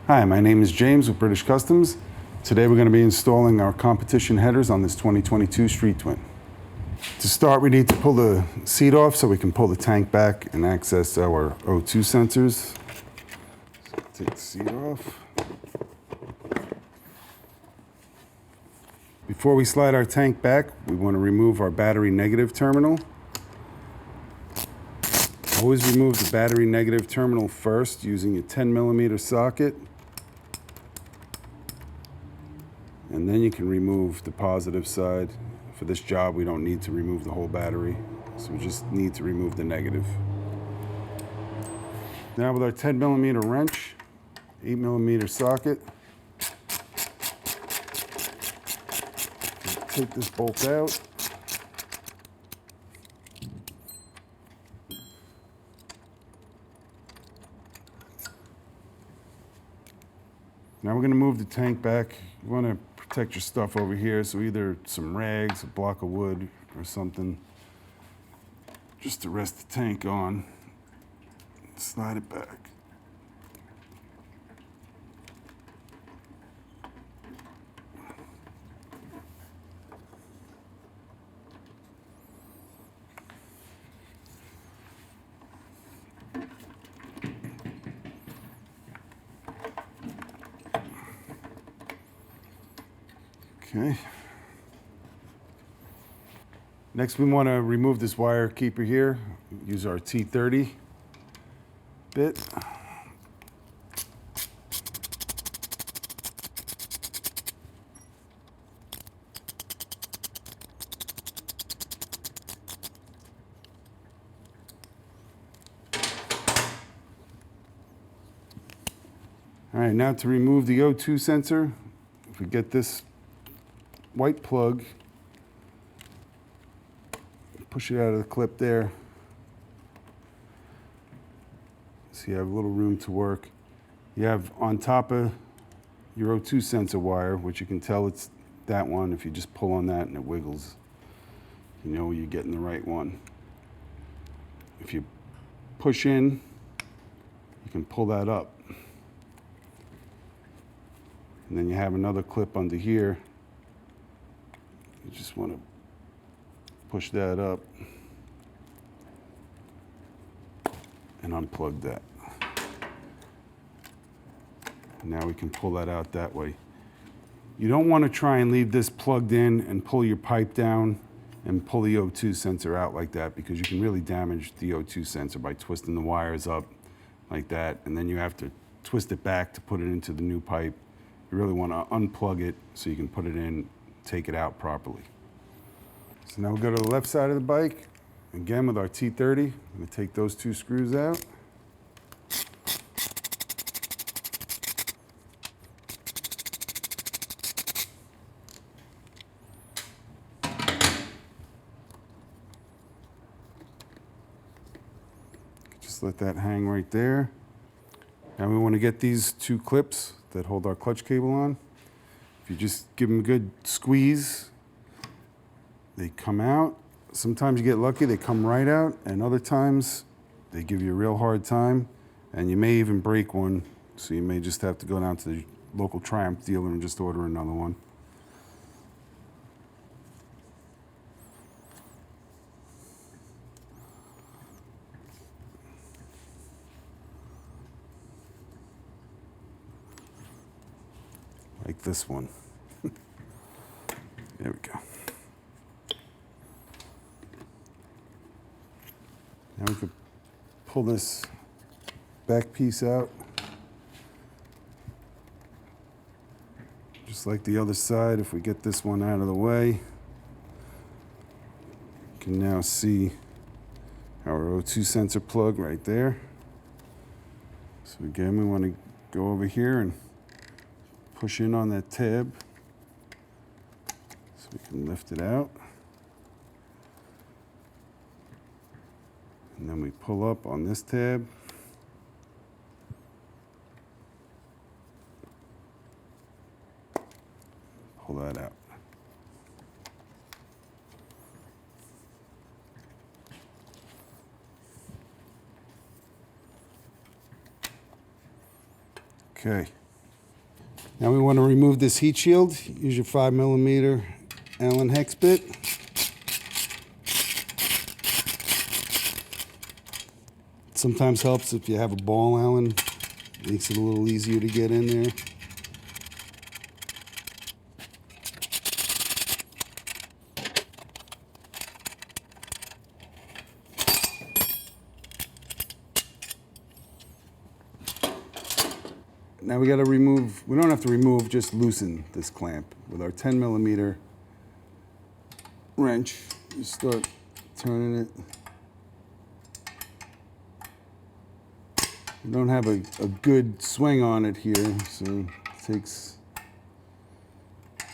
Hi, my name is James with British Customs. Today we're going to be installing our competition headers on this 2022 Street Twin. To start, we need to pull the seat off so we can pull the tank back and access our O2 sensors. So take the seat off. Before we slide our tank back, we want to remove our battery negative terminal. Always remove the battery negative terminal first using a 10mm socket. And then you can remove the positive side. For this job, we don't need to remove the whole battery, so we just need to remove the negative. Now with our 10mm wrench, 8mm socket, take this bolt out. Now we're going to move the tank back. You want to protect your stuff over here, so either some rags, a block of wood, or something, just to rest the tank on. Slide it back. Okay. Next, we want to remove this wire keeper here. Use our T30 bit. All right, now to remove the O2 sensor, if we get this white plug, push it out of the clip there. So you have a little room to work. You have on top of your O2 sensor wire, which you can tell it's that one. If you just pull on that and it wiggles, you know you're getting the right one. If you push in, you can pull that up. And then you have another clip under here. You just want to push that up and unplug that. Now we can pull that out that way. You don't want to try and leave this plugged in and pull your pipe down and pull the O2 sensor out like that, because you can really damage the O2 sensor by twisting the wires up like that, and then you have to twist it back to put it into the new pipe. You really want to unplug it so you can put it in, take it out properly. So now we'll go to the left side of the bike. Again, with our T30, I'm going to take those two screws out. Just let that hang right there. Now we want to get these two clips that hold our clutch cable on. If you just give them a good squeeze, they come out. Sometimes you get lucky, they come right out, and other times they give you a real hard time, and you may even break one, so you may just have to go down to the local Triumph dealer and just order another one. Like this one. There we go. Now we can pull this back piece out. Just like the other side, if we get this one out of the way, you can now see our O2 sensor plug right there. So again, we want to go over here and push in on that tab so we can lift it out. And then we pull up on this tab. Pull that out. Okay. Now we want to remove this heat shield. Use your 5mm Allen hex bit. It sometimes helps if you have a ball Allen. Makes it a little easier to get in there. Now we got to remove, we don't have to remove, just loosen this clamp with our 10mm wrench. Just start turning it. We don't have a good swing on it here, so it takes a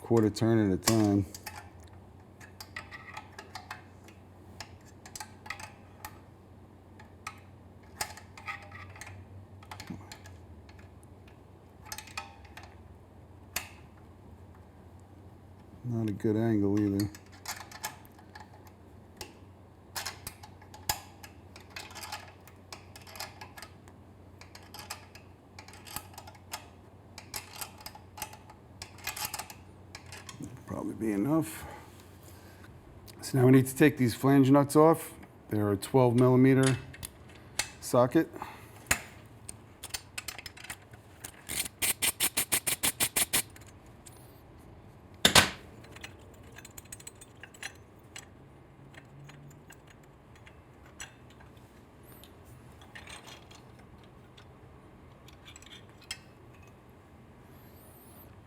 quarter turn at a time. Not a good angle either. Probably be enough. So now we need to take these flange nuts off. They're a 12mm socket.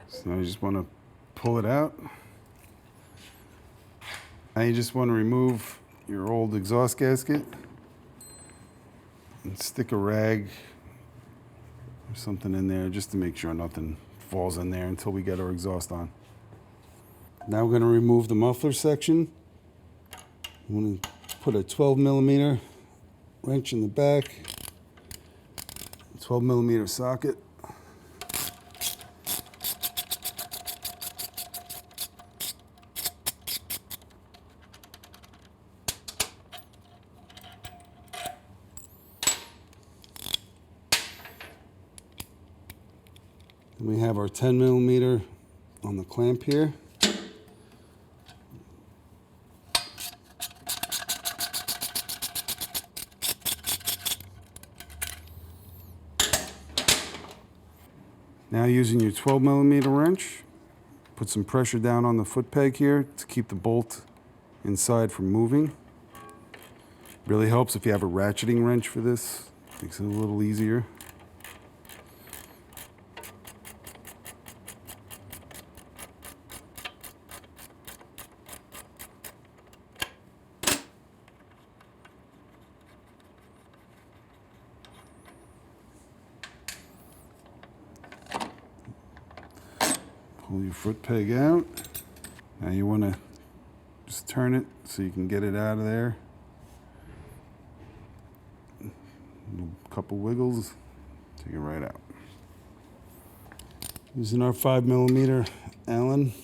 So you just want to pull it out. Now you just want to remove your old exhaust gasket and stick a rag or something in there just to make sure nothing falls in there until we get our exhaust on. Now we're going to remove the muffler section. I'm going to put a 12mm wrench in the back, 12mm socket. And we have our 10mm on the clamp here. Now using your 12mm wrench, put some pressure down on the foot peg here to keep the bolt inside from moving. Really helps if you have a ratcheting wrench for this. Makes it a little easier. Pull your foot peg out. Now you want to just turn it so you can get it out of there. A couple wiggles, take it right out. Using our 5mm Allen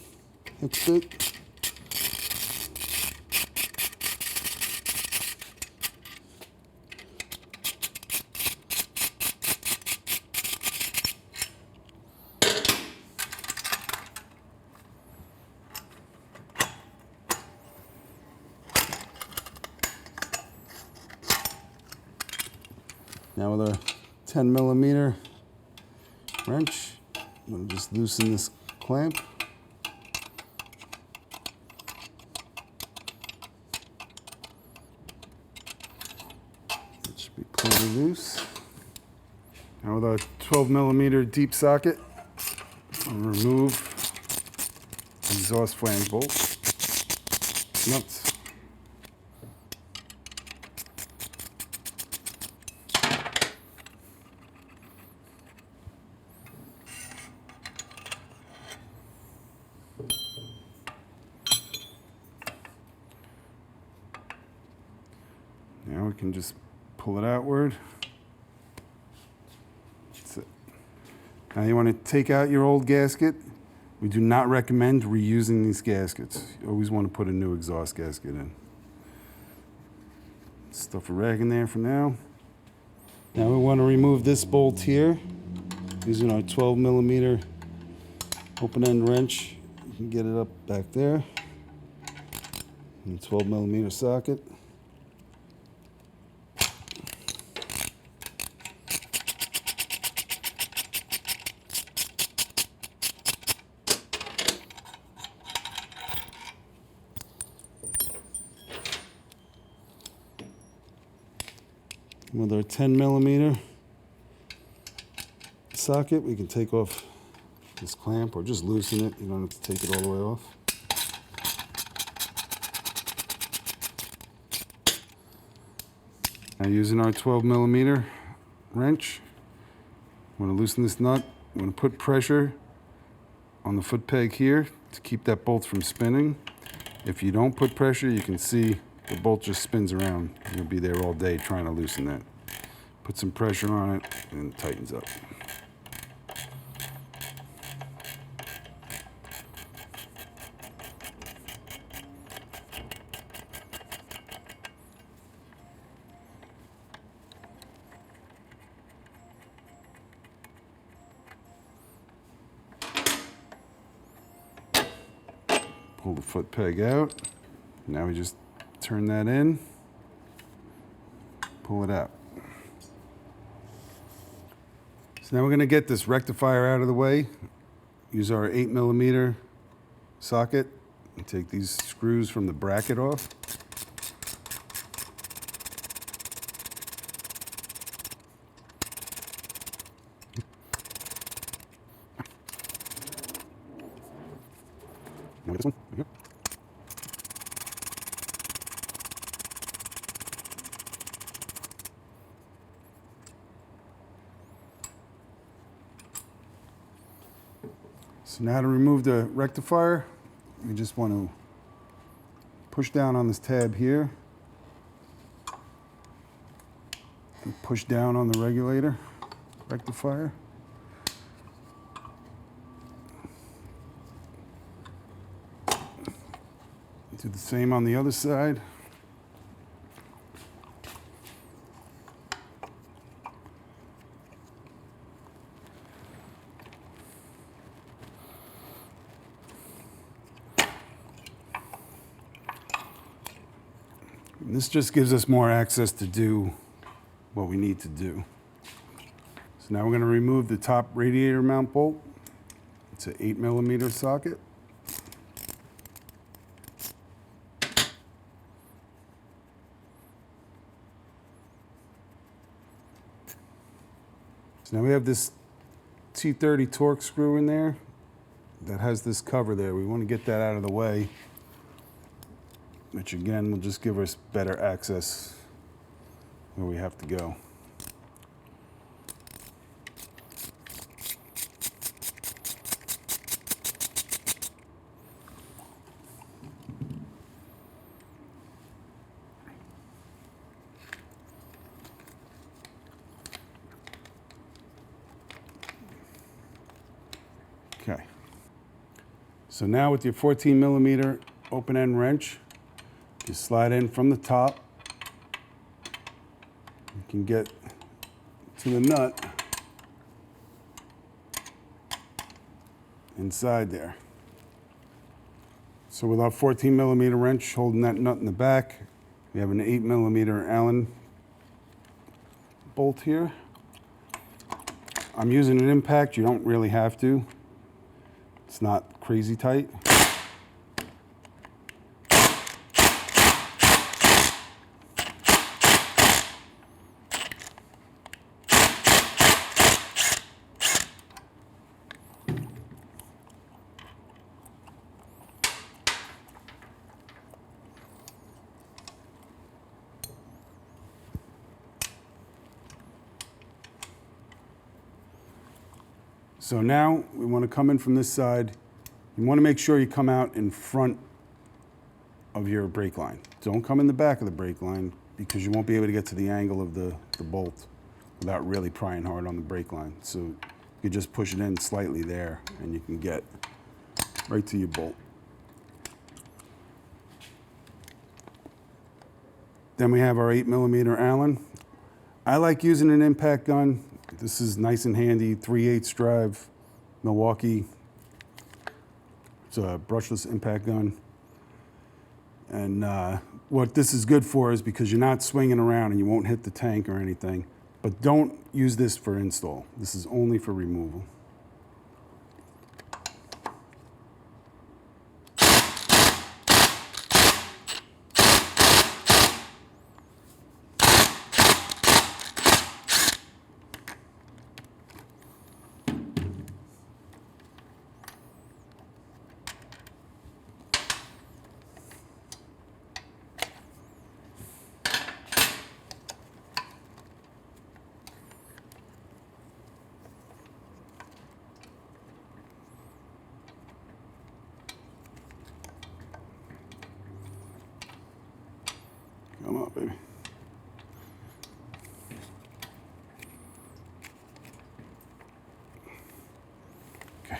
hex bit. Now with a 10mm wrench, I'm going to just loosen this clamp. It should be pretty loose. Now with a 12mm deep socket, I'll remove the exhaust flange bolt nuts. Now we can just pull it outward. That's it. Now you want to take out your old gasket. We do not recommend reusing these gaskets. You always want to put a new exhaust gasket in. Stuff a rag in there for now. Now we want to remove this bolt here. Using our 12mm open end wrench, you can get it up back there. And 12mm socket. With our 10mm socket, we can take off this clamp or just loosen it. You don't have to take it all the way off. Now using our 12mm wrench, I'm going to loosen this nut. I'm going to put pressure on the foot peg here to keep that bolt from spinning. If you don't put pressure, you can see the bolt just spins around. You'll be there all day trying to loosen that. Put some pressure on it and it tightens up. Pull the foot peg out. Now we just turn that in, pull it out. So now we're going to get this rectifier out of the way. Use our 8mm socket and take these screws from the bracket off. Now this one, right here. So now to remove the rectifier, you just want to push down on this tab here and push down on the rectifier. Do the same on the other side. And this just gives us more access to do what we need to do. So now we're going to remove the top radiator mount bolt. It's an 8mm socket. So now we have this T30 torque screw in there that has this cover there. We want to get that out of the way, which again will just give us better access where we have to go. Okay. So now with your 14mm open end wrench, you slide in from the top. You can get to the nut inside there. So with our 14mm wrench holding that nut in the back, we have an 8mm Allen bolt here. I'm using an impact. You don't really have to. It's not crazy tight. So now we want to come in from this side. You want to make sure you come out in front of your brake line. Don't come in the back of the brake line because you won't be able to get to the angle of the bolt without really prying hard on the brake line. So you just push it in slightly there and you can get right to your bolt. Then we have our 8mm Allen. I like using an impact gun. This is nice and handy, 3/8 drive, Milwaukee. It's a brushless impact gun. And what this is good for is because you're not swinging around and you won't hit the tank or anything. But don't use this for install. This is only for removal. Come on, baby. Okay.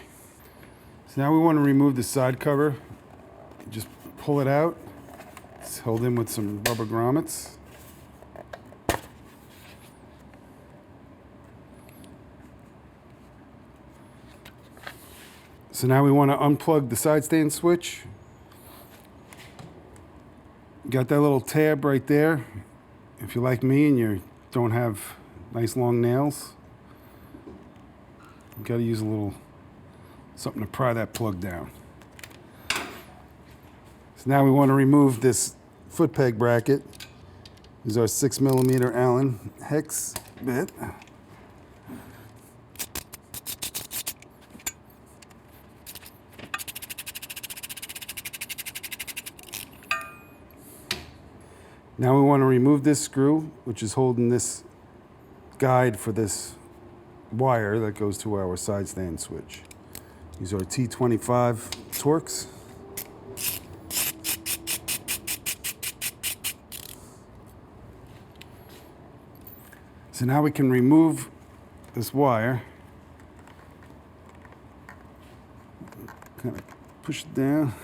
So now we want to remove the side cover. Just pull it out. It's held in with some rubber grommets. So now we want to unplug the side stand switch. Got that little tab right there. If you're like me and you don't have nice long nails, you gotta use a little something to pry that plug down. So now we want to remove this foot peg bracket. This is our 6mm Allen hex bit. Now we want to remove this screw, which is holding this guide for this wire that goes to our side stand switch. These are T25 Torx. So now we can remove this wire. Kind of push it down.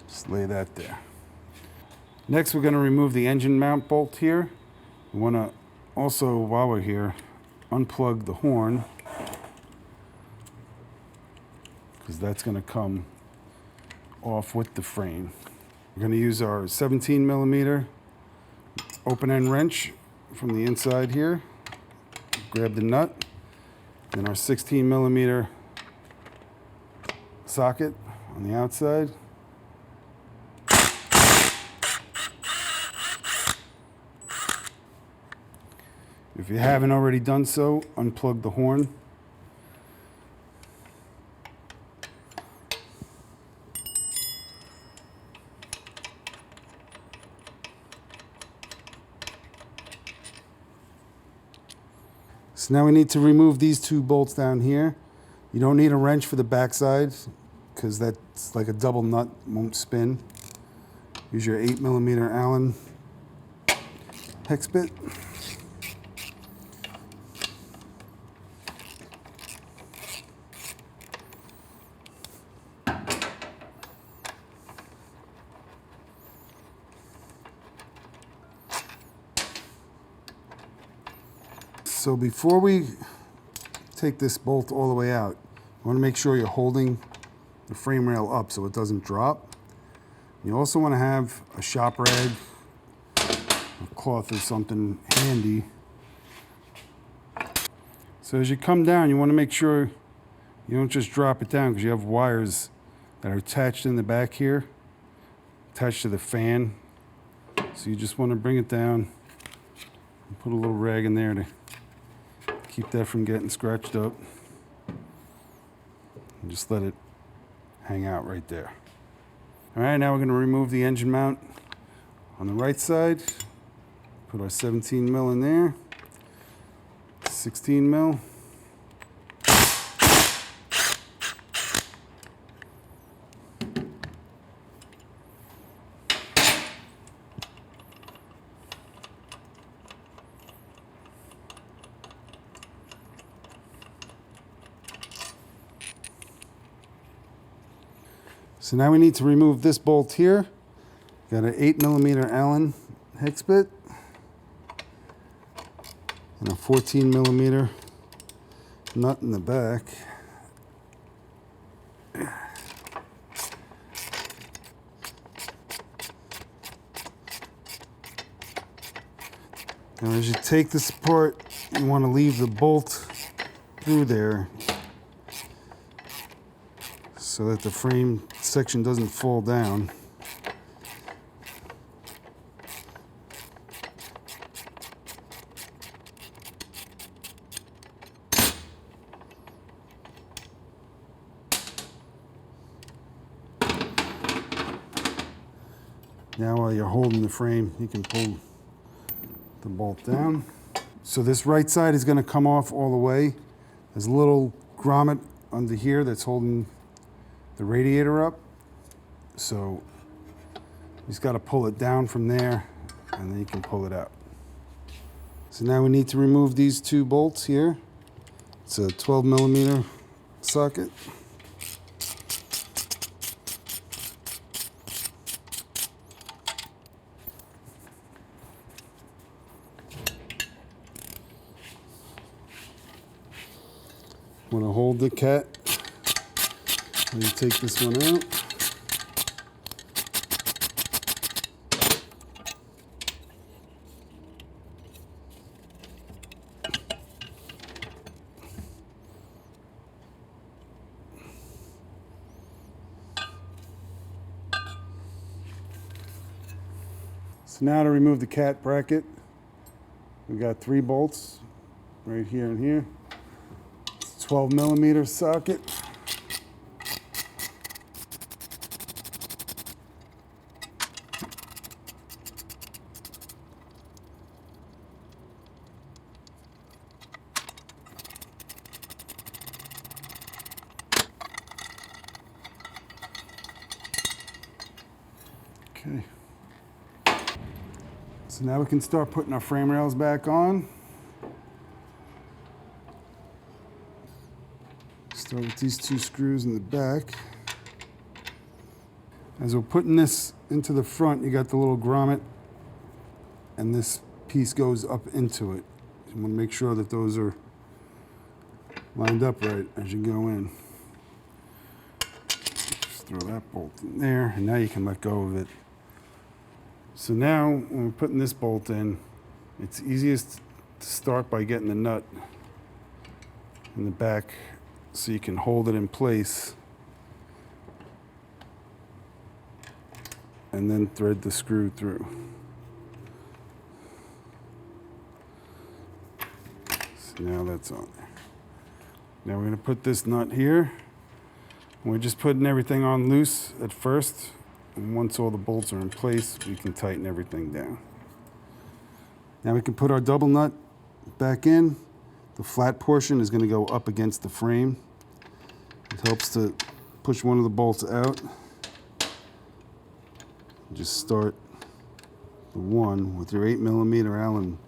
Just lay that there. Next, we're going to remove the engine mount bolt here. We want to also, while we're here, unplug the horn, because that's going to come off with the frame. We're going to use our 17mm open end wrench from the inside here. Grab the nut. Then our 16mm socket on the outside. If you haven't already done so, unplug the horn. So now we need to remove these two bolts down here. You don't need a wrench for the backside because that's like a double nut, won't spin. Use your 8mm Allen hex bit. So before we take this bolt all the way out, you want to make sure you're holding the frame rail up so it doesn't drop. You also want to have a shop rag, a cloth or something handy. So as you come down, you want to make sure you don't just drop it down because you have wires that are attached in the back here, attached to the fan. So you just want to bring it down and put a little rag in there to keep that from getting scratched up. And just let it hang out right there. All right, now we're going to remove the engine mount on the right side. Put our 17mm in there, 16mm. So now we need to remove this bolt here. Got an 8mm Allen hex bit and a 14mm nut in the back. Now as you take this apart, you want to leave the bolt through there so that the frame section doesn't fall down. Now while you're holding the frame, you can pull the bolt down. So this right side is going to come off all the way. There's a little grommet under here that's holding the radiator up. So you just got to pull it down from there and then you can pull it out. So now we need to remove these two bolts here. It's a 12mm socket. Want to hold the cat when you take this one out. So now to remove the cat bracket, we got 3 bolts right here and here. 12mm socket. Okay. So now we can start putting our frame rails back on. Start with these 2 screws in the back. As we're putting this into the front, you got the little grommet, and this piece goes up into it. You want to make sure that those are lined up right as you go in. Just throw that bolt in there, and now you can let go of it. So now, when we're putting this bolt in, it's easiest to start by getting the nut in the back so you can hold it in place and then thread the screw through. So now that's on there. Now we're going to put this nut here. We're just putting everything on loose at first, and once all the bolts are in place, we can tighten everything down. Now we can put our double nut back in. The flat portion is going to go up against the frame. It helps to push one of the bolts out. Just start the one with your 8mm Allen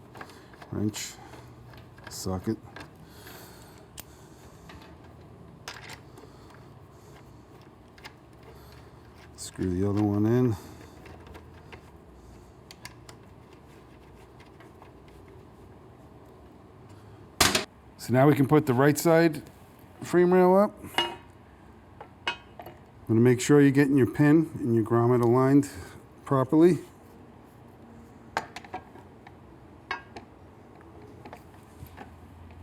wrench socket. Screw the other one in. So now we can put the right side frame rail up. I'm going to make sure you're getting your pin and your grommet aligned properly.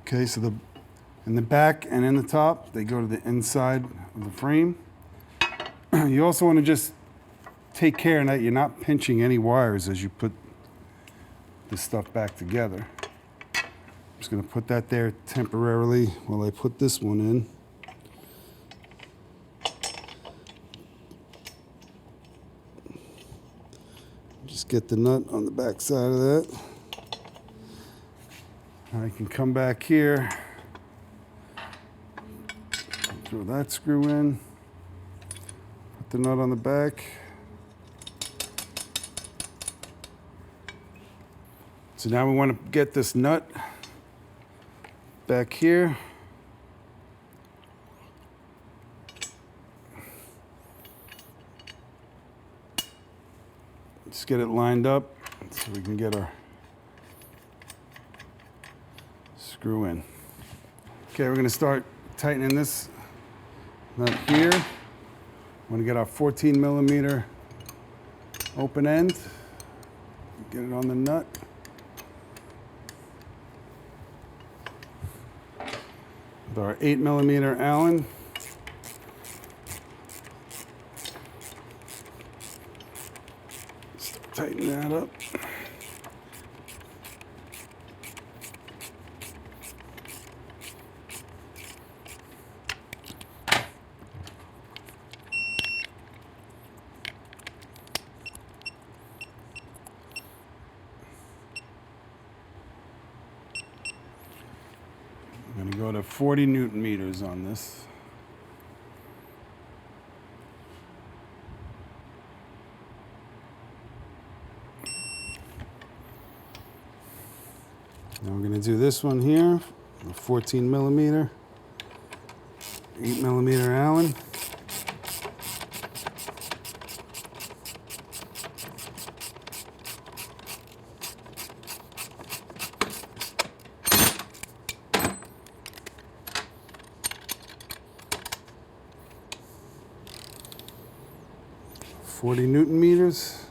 Okay, so in the back and in the top, they go to the inside of the frame. You also want to just take care that you're not pinching any wires as you put this stuff back together. I'm just going to put that there temporarily while I put this one in. Just get the nut on the back side of that. I can come back here, throw that screw in, put the nut on the back. So now we want to get this nut back here. Just get it lined up so we can get our screw in. Okay, we're going to start tightening this nut here. We're going to get our 14 millimeter open end, get it on the nut. With our 8 millimeter Allen. Start tightening that up. I'm going to go to 40 Newton meters on this. Now we're going to do this one here, a 14 millimeter, 8 millimeter Allen. $40 Newton meters.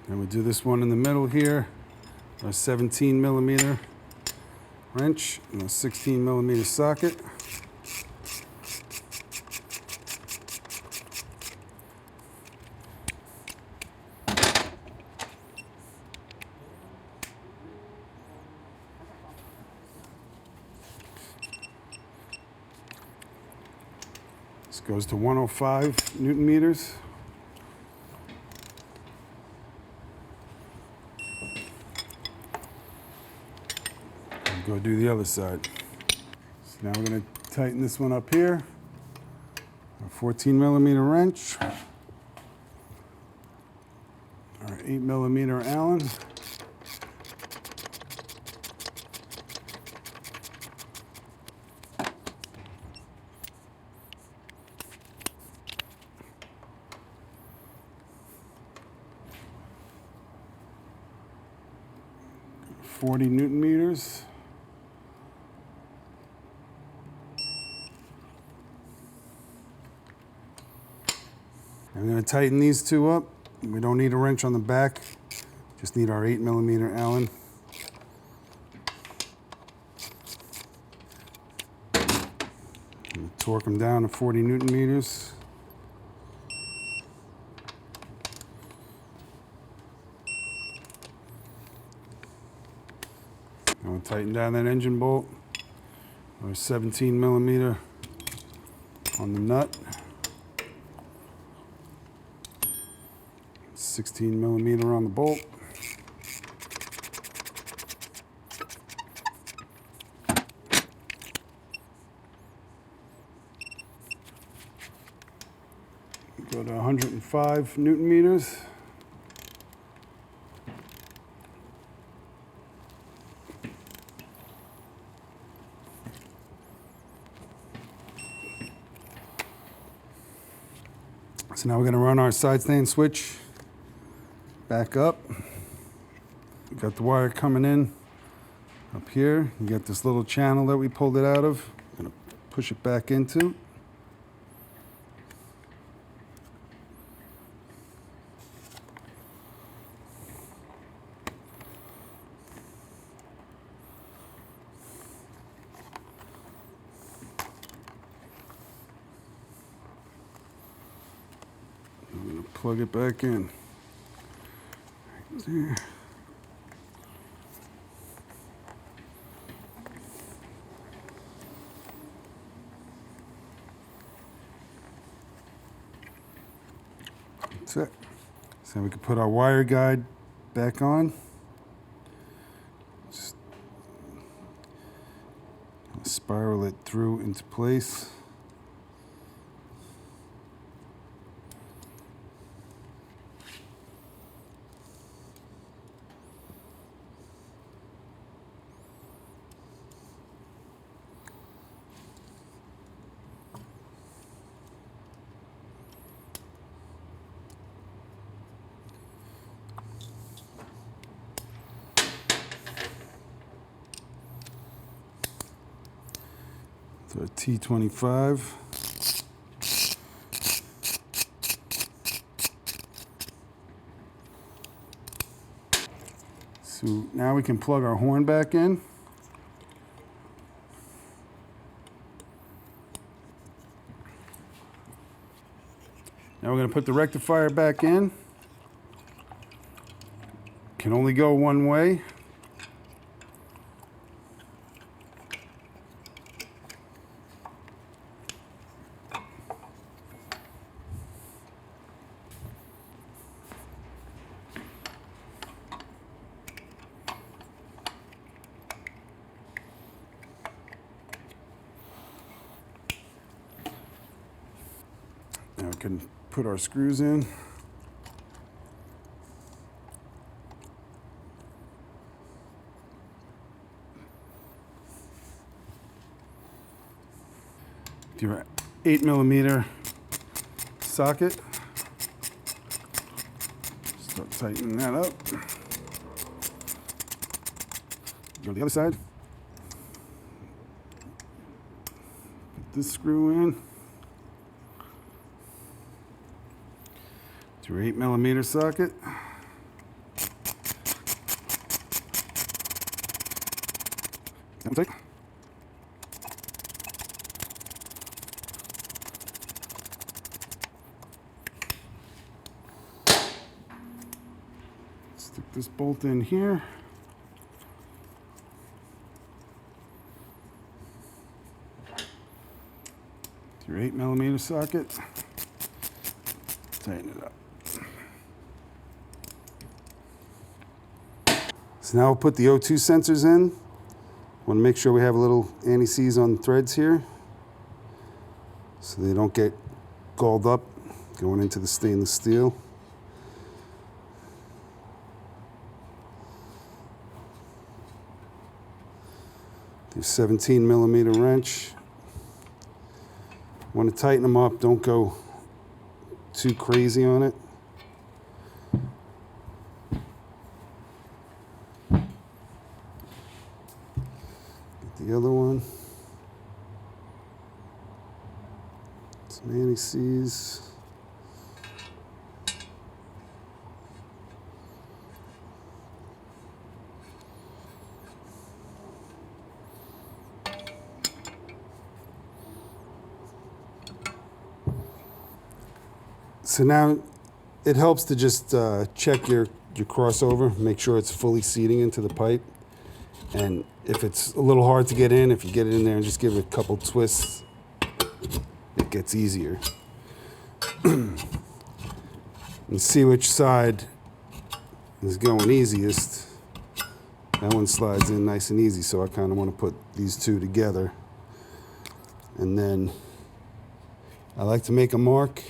And we'll do this one in the middle here, a 17 millimeter wrench and a 16 millimeter socket. This goes to 105 Newton meters. Go do the other side. So now we're going to tighten this one up here. A 14 millimeter wrench. Our 8 millimeter Allen. $40 Newton meters. I'm going to tighten these two up. We don't need a wrench on the back, just need our 8 millimeter Allen. Torque them down to 40 Newton meters. I'm going to tighten down that engine bolt. Our 17 millimeter on the nut. 16 millimeter on the bolt. Go to 105 Newton meters. So now we're going to run our side stand switch back up. We got the wire coming in up here. You got this little channel that we pulled it out of. I'm going to push it back into. I'm going to plug it back in. Right there. That's it. So we can put our wire guide back on. Just spiral it through into place. So T25. So now we can plug our horn back in. Now we're going to put the rectifier back in. Can only go one way. Now we can put our screws in. Your 8mm socket. Start tightening that up. Go to the other side. Put this screw in. It's your 8mm socket. That one's tight. Stick this bolt in here. Your 8mm socket. Tighten it up. So now we'll put the O2 sensors in. Want to make sure we have a little anti-seize on the threads here so they don't get galled up going into the stainless steel. Your 17mm wrench. Want to tighten them up, don't go too crazy on it. Get the other one. Some anti-seize. So now it helps to just check your crossover, make sure it's fully seating into the pipe. And if it's a little hard to get in, if you get it in there and just give it a couple twists, it gets easier. And see which side is going easiest. That one slides in nice and easy, so I kind of want to put these two together. And then I like to make a mark.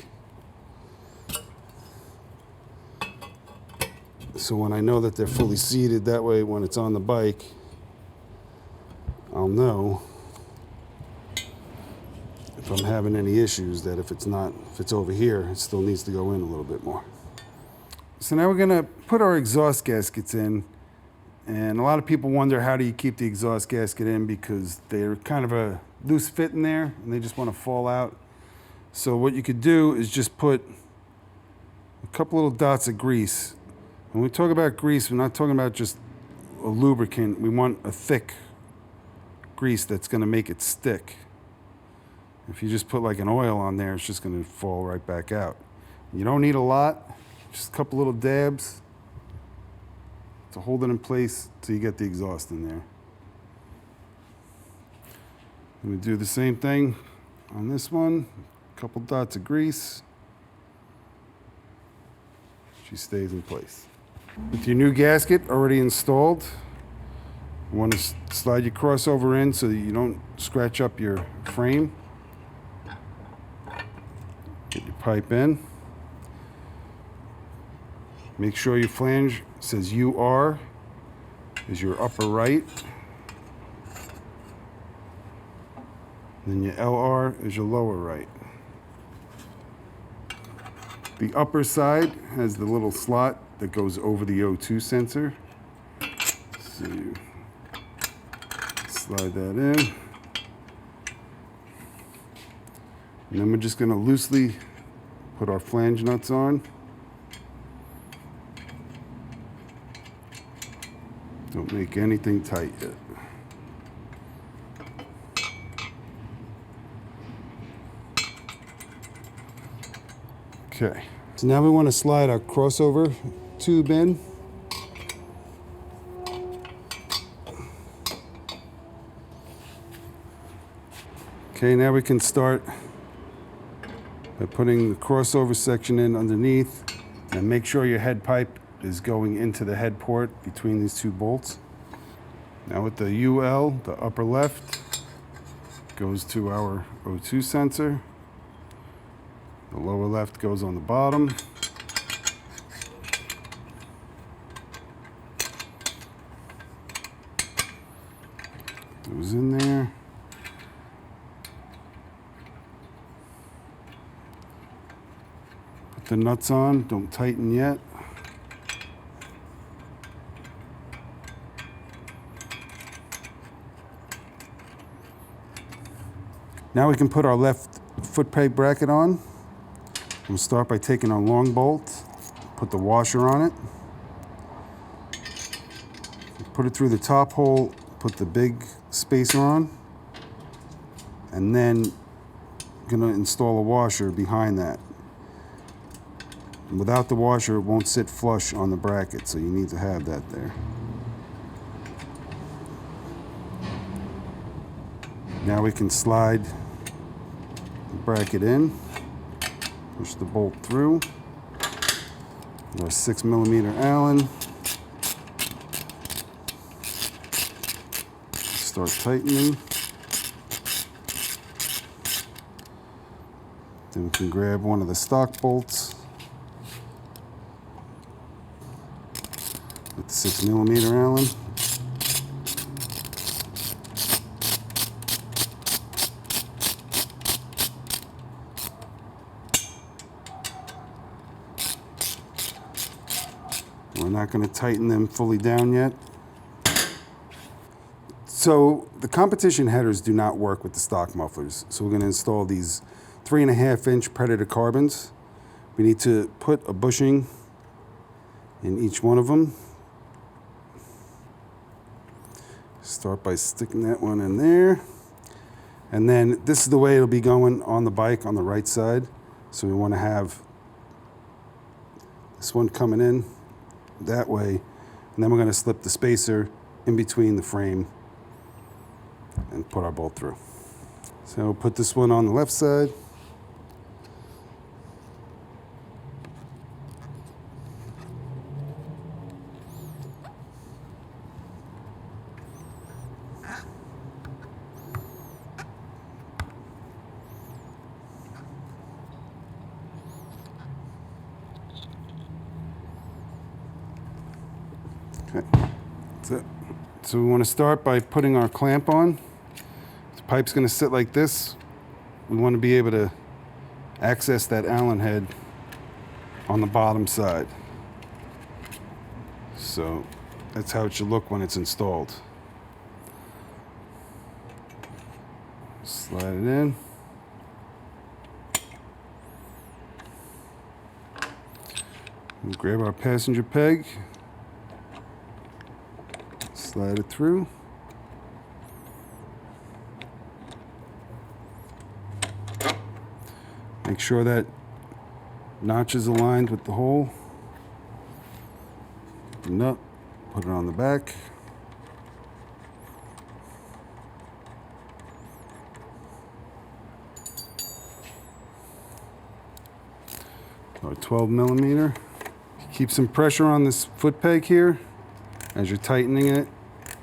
So when I know that they're fully seated, that way when it's on the bike, I'll know if I'm having any issues, that if it's over here, it still needs to go in a little bit more. So now we're gonna put our exhaust gaskets in. And a lot of people wonder, how do you keep the exhaust gasket in, because they're kind of a loose fit in there and they just want to fall out. So what you could do is just put a couple little dots of grease. When we talk about grease, we're not talking about just a lubricant. We want a thick grease that's going to make it stick. If you just put like an oil on there, it's just going to fall right back out. You don't need a lot, just a couple little dabs to hold it in place till you get the exhaust in there. And we do the same thing on this one, a couple dots of grease. She stays in place. With your new gasket already installed, you want to slide your crossover in so that you don't scratch up your frame. Get your pipe in. Make sure your flange says UR is your upper right. And then your LR is your lower right. The upper side has the little slot that goes over the O2 sensor. So you slide that in. And then we're just going to loosely put our flange nuts on. Don't make anything tight yet. Okay, so now we want to slide our crossover tube in. Okay, now we can start by putting the crossover section in underneath, and make sure your head pipe is going into the head port between these two bolts. Now with the UL, the upper left goes to our O2 sensor. The lower left goes on the bottom. Goes in there. Put the nuts on, don't tighten yet. Now we can put our left foot pipe bracket on. We'll start by taking our long bolt, put the washer on it, put it through the top hole, put the big spacer on, and then I'm gonna install a washer behind that. And without the washer, it won't sit flush on the bracket, so you need to have that there. Now we can slide the bracket in, push the bolt through, our 6mm Allen, start tightening. Then we can grab one of the stock bolts with the 6mm Allen. We're not going to tighten them fully down yet. So the competition headers do not work with the stock mufflers. So we're going to install these 3.5-inch Predator carbons. We need to put a bushing in each one of them. Start by sticking that one in there. And then this is the way it'll be going on the bike on the right side. So we want to have this one coming in that way, and then we're going to slip the spacer in between the frame and put our bolt through. So we'll put this one on the left side. Okay, that's it. So we want to start by putting our clamp on. The pipe's going to sit like this. We want to be able to access that Allen head on the bottom side. So that's how it should look when it's installed. Slide it in. We'll grab our passenger peg. Slide it through. Make sure that notch is aligned with the hole. The nut, put it on the back. Our 12mm. Keep some pressure on this foot peg here as you're tightening it.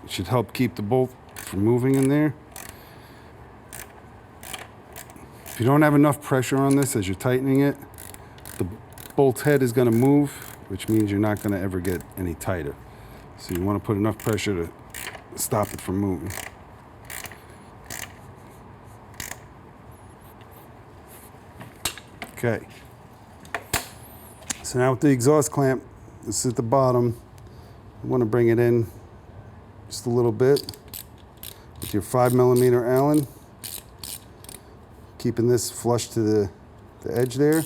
It should help keep the bolt from moving in there. If you don't have enough pressure on this as you're tightening it, the bolt head is going to move, which means you're not going to ever get any tighter. So you want to put enough pressure to stop it from moving. Okay. So now with the exhaust clamp, this is at the bottom. You want to bring it in just a little bit with your 5mm Allen. keeping this flush to the edge there.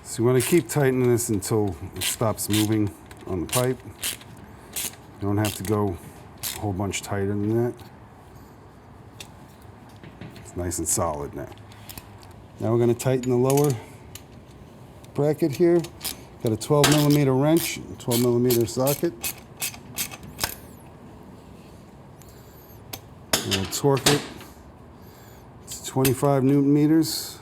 So you want to keep tightening this until it stops moving on the pipe. You don't have to go a whole bunch tighter than that. It's nice and solid now. Now we're going to tighten the lower bracket here. Got a 12mm wrench, 12mm socket. And we'll torque it. It's 25 Newton meters.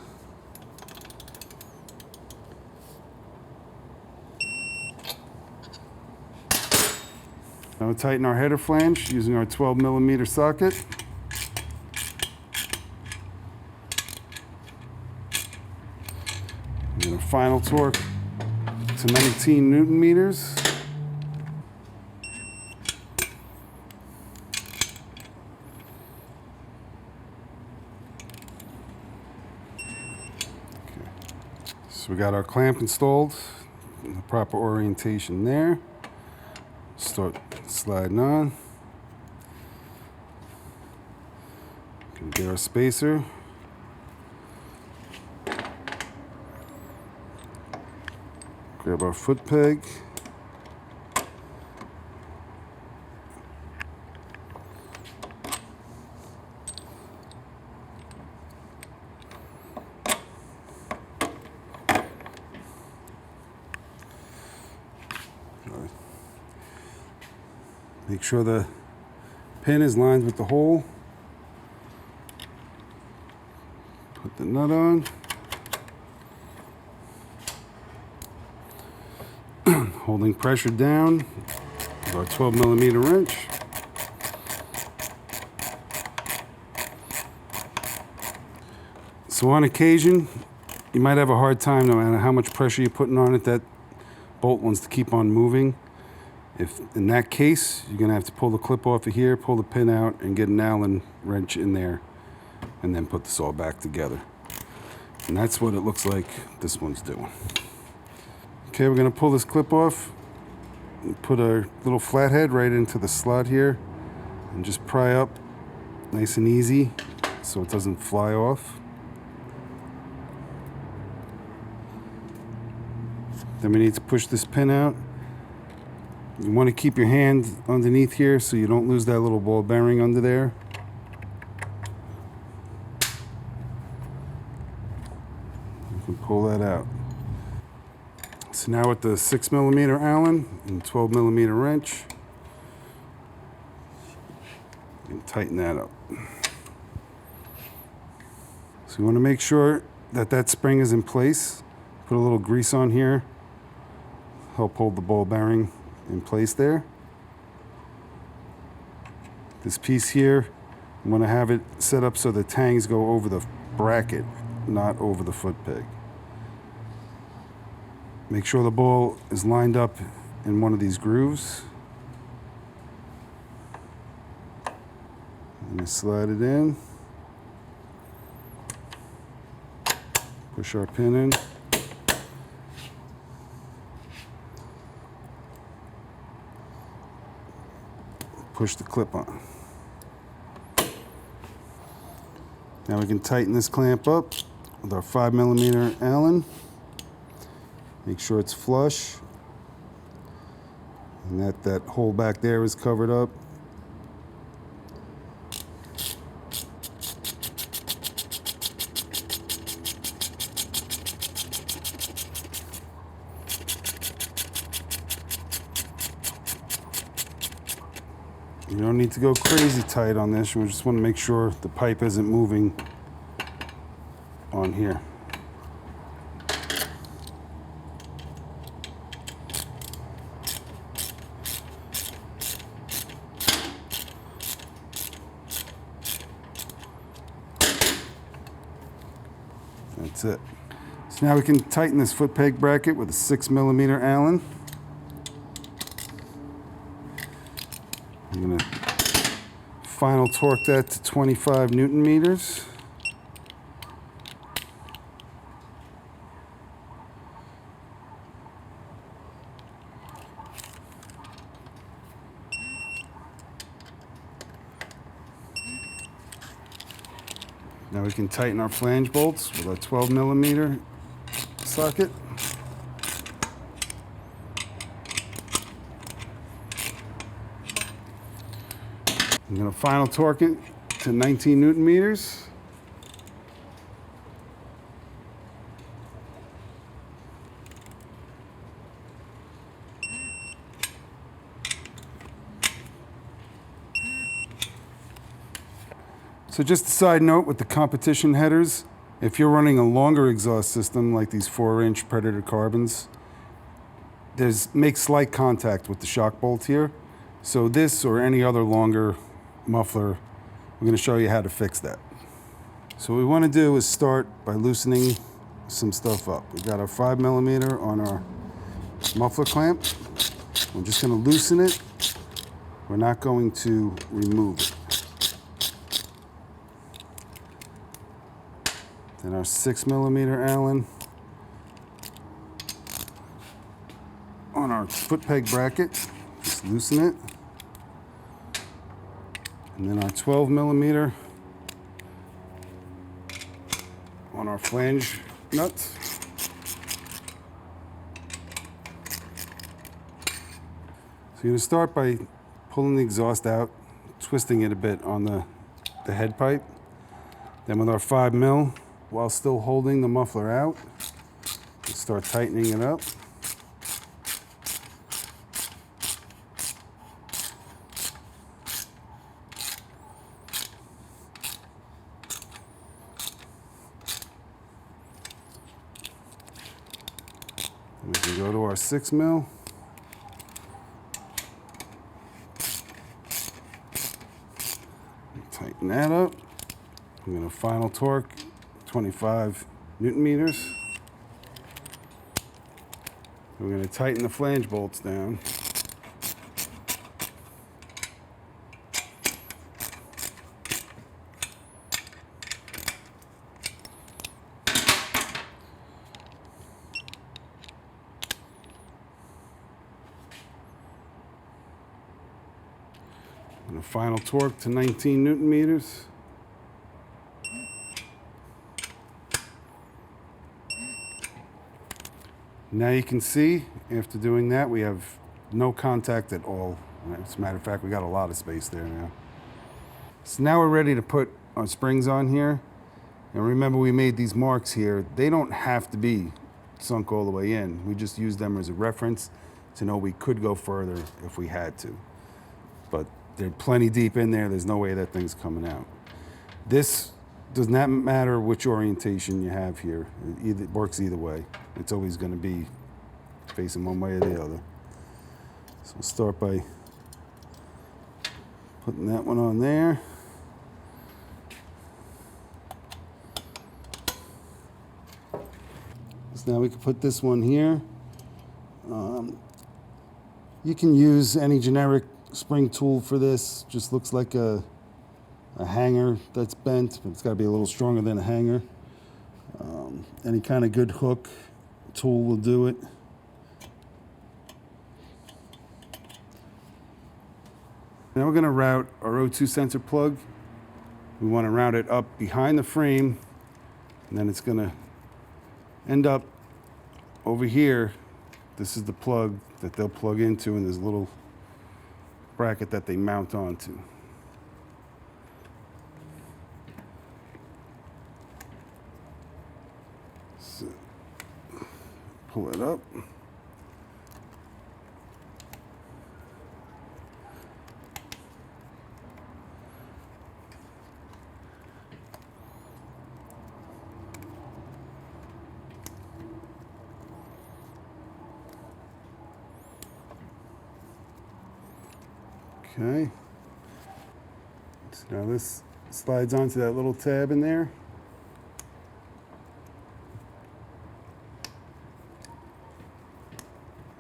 Now we'll tighten our header flange using our 12mm socket. And a final torque to 19 Newton meters. Okay. So we got our clamp installed in the proper orientation there. Start sliding on. Gonna get our spacer. Grab our foot peg. Make sure the pin is lined with the hole. Put the nut on. Holding pressure down with our 12mm wrench. So on occasion, you might have a hard time, no matter how much pressure you're putting on it, that bolt wants to keep on moving. If in that case, you're gonna have to pull the clip off of here, pull the pin out, and get an Allen wrench in there, and then put this all back together. And that's what it looks like this one's doing. Okay, we're gonna pull this clip off and put our little flathead right into the slot here and just pry up nice and easy so it doesn't fly off. Then we need to push this pin out. You want to keep your hand underneath here so you don't lose that little ball bearing under there. You can pull that out. So now with the 6mm Allen and 12mm wrench, you can tighten that up. So you want to make sure that that spring is in place. Put a little grease on here, help hold the ball bearing in place there. This piece here, I'm going to have it set up so the tangs go over the bracket, not over the foot peg. Make sure the ball is lined up in one of these grooves. And we slide it in. Push our pin in. Push the clip on. Now we can tighten this clamp up with our 5mm Allen. Make sure it's flush and that hole back there is covered up. You don't need to go crazy tight on this. We just want to make sure the pipe isn't moving on here. That's it. So now we can tighten this foot peg bracket with a 6mm Allen. I'm going to final torque that to 25 Newton meters. Now we can tighten our flange bolts with a 12mm socket. I'm going to final torque it to 19 Newton meters. So just a side note with the competition headers, if you're running a longer exhaust system like these 4-inch Predator carbons, make slight contact with the shock bolt here. So this or any other longer muffler, we're going to show you how to fix that. So what we want to do is start by loosening some stuff up. We've got our 5mm on our muffler clamp. We're just going to loosen it. We're not going to remove it. Then our 6mm Allen on our foot peg bracket. Just loosen it. And then our 12mm on our flange nuts. So you're going to start by pulling the exhaust out, twisting it a bit on the head pipe. Then with our 5mm, while still holding the muffler out, start tightening it up. We can go to our 6mm. Tighten that up. I'm going to final torque 25 Newton meters. We're going to tighten the flange bolts down. And a final torque to 19 Newton meters. Now you can see, after doing that, we have no contact at all. As a matter of fact, we got a lot of space there now. So now we're ready to put our springs on here. And remember, we made these marks here. They don't have to be sunk all the way in. We just use them as a reference to know we could go further if we had to. But they're plenty deep in there. There's no way that thing's coming out. This does not matter which orientation you have here. It works either way. It's always going to be facing one way or the other. So we'll start by putting that one on there. So now we can put this one here. You can use any generic spring tool for this. Just looks like a hanger that's bent, but it's got to be a little stronger than a hanger. Any kind of good hook tool will do it. Now we're going to route our O2 sensor plug. We want to route it up behind the frame, and then it's going to end up over here. This is the plug that they'll plug into, and there's a little bracket that they mount onto. So, pull it up. Okay. So now this slides onto that little tab in there.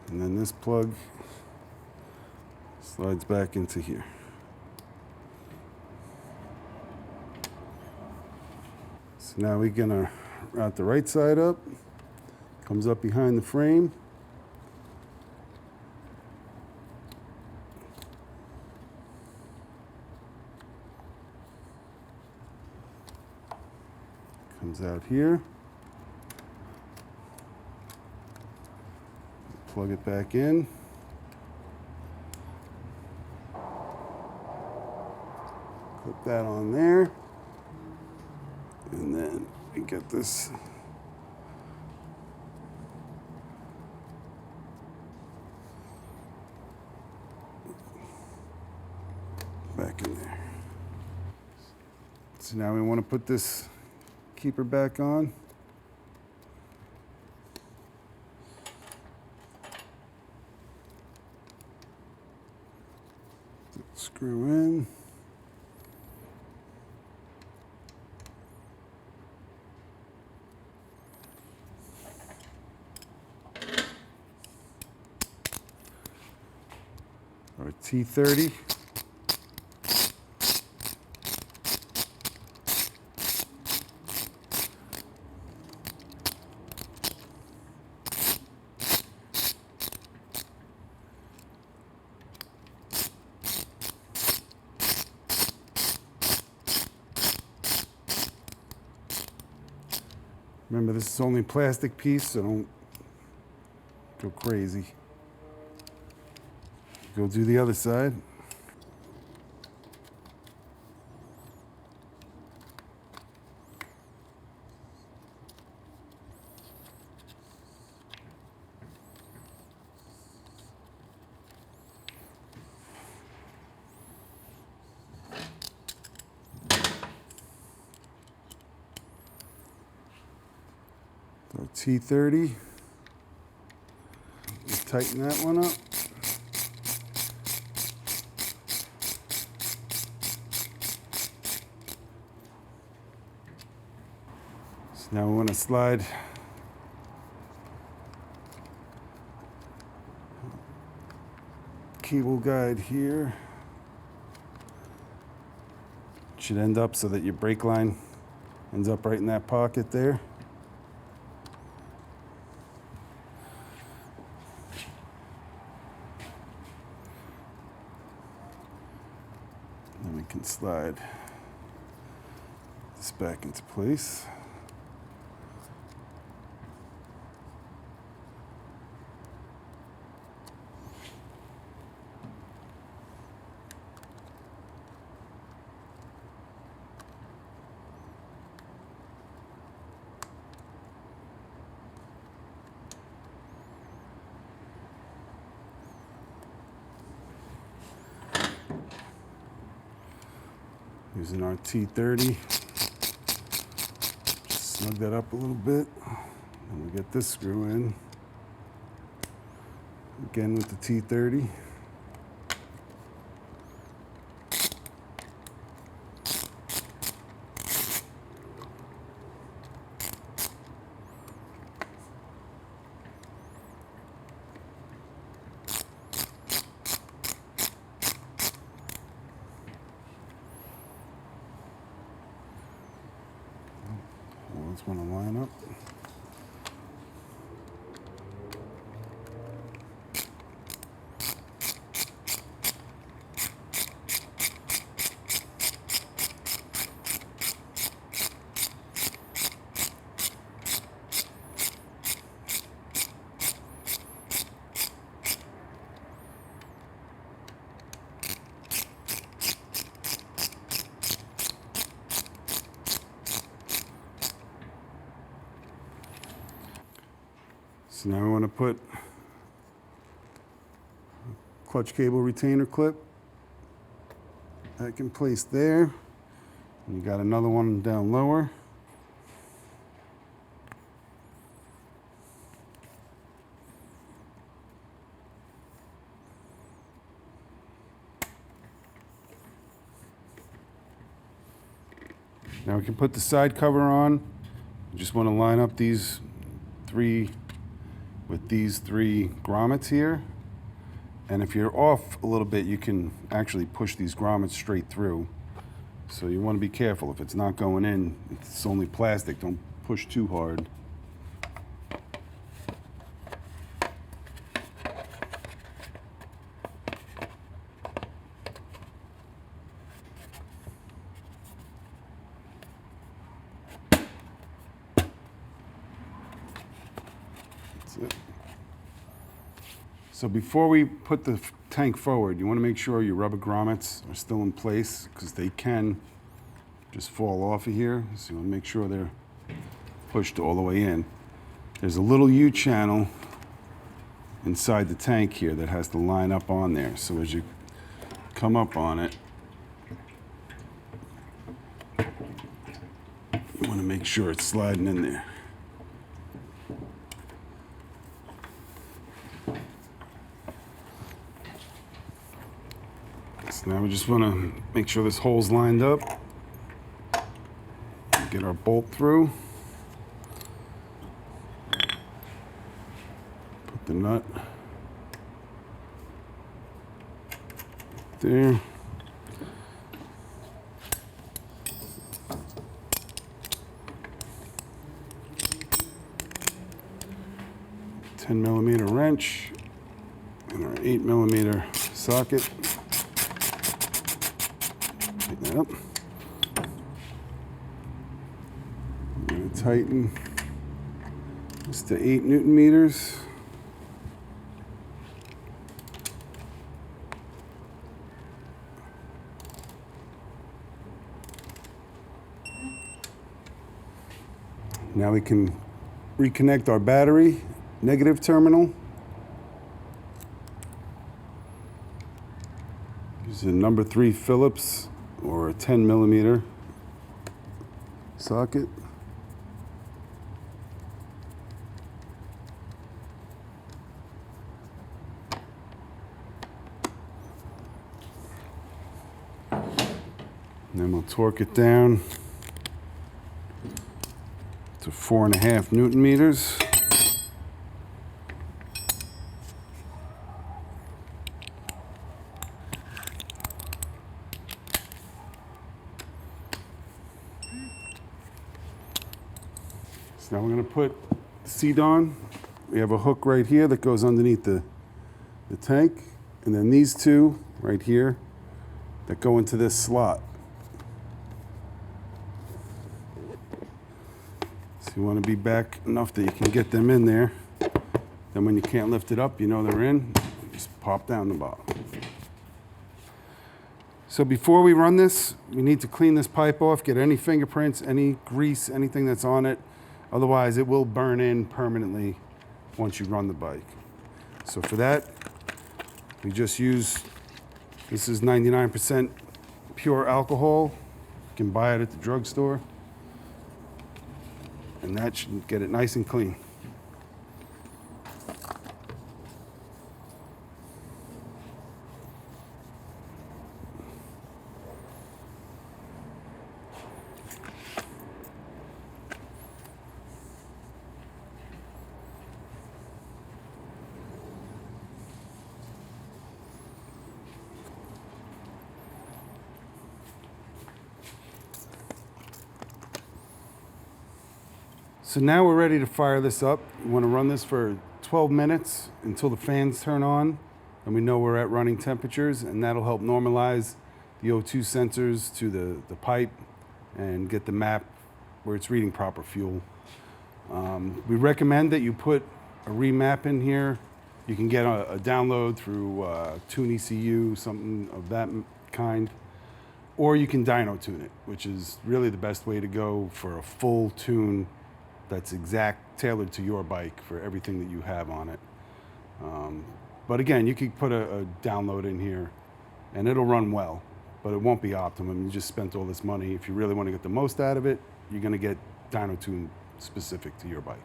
And then this plug slides back into here. So now we're gonna route the right side up. Comes up behind the frame. Comes out here. Plug it back in. Clip that on there. And then we get this back in there. So now we want to put this keeper back on. Screw in. Our T30. Remember, this is only a plastic piece, so don't go crazy. Go do the other side. So T30. Just tighten that one up. So now we want to slide cable guide here. It should end up so that your brake line ends up right in that pocket there. Then we can slide this back into place. Using our T30, just snug that up a little bit, and we get this screw in, again with the T30. Just want to line up. So now we want to put a clutch cable retainer clip back in place there. And you got another one down lower. Now we can put the side cover on. You just want to line up these three with these three grommets here. And if you're off a little bit, you can actually push these grommets straight through. So you want to be careful. If it's not going in, it's only plastic. Don't push too hard. That's it. So before we put the tank forward, you want to make sure your rubber grommets are still in place because they can just fall off of here. So you want to make sure they're pushed all the way in. There's a little U channel inside the tank here that has to line up on there. So as you come up on it, you want to make sure it's sliding in there. So now we just want to make sure this hole's lined up. Get our bolt through. Put the nut there. .10mm wrench and our 8mm socket. Take that up. I'm going to tighten this to 8 Newton meters. Now we can reconnect our battery negative terminal. Use a number 3 Phillips or a 10mm socket. And then we'll torque it down to 4.5 Newton meters. So now we're going to put the seat on. We have a hook right here that goes underneath the tank, and then these two right here that go into this slot. So you want to be back enough that you can get them in there. Then when you can't lift it up, you know they're in, just pop down the bottom. So before we run this, we need to clean this pipe off, get any fingerprints, any grease, anything that's on it. Otherwise, it will burn in permanently once you run the bike. So for that, we just use, this is 99% pure alcohol. You can buy it at the drugstore. And that should get it nice and clean. So now we're ready to fire this up. We want to run this for 12 minutes until the fans turn on and we know we're at running temperatures, and that'll help normalize the O2 sensors to the pipe and get the map where it's reading proper fuel. We recommend that you put a remap in here. You can get a download through Tune ECU, something of that kind, or you can dyno tune it, which is really the best way to go for a full tune that's tailored to your bike for everything that you have on it. But again, you could put a download in here and it'll run well, but it won't be optimum. You just spent all this money. If you really want to get the most out of it, you're going to get dyno tune specific to your bike.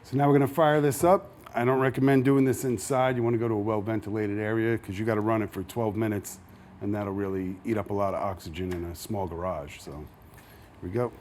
So now we're going to fire this up. I don't recommend doing this inside. You want to go to a well-ventilated area because you got to run it for 12 minutes and that'll really eat up a lot of oxygen in a small garage. So here we go.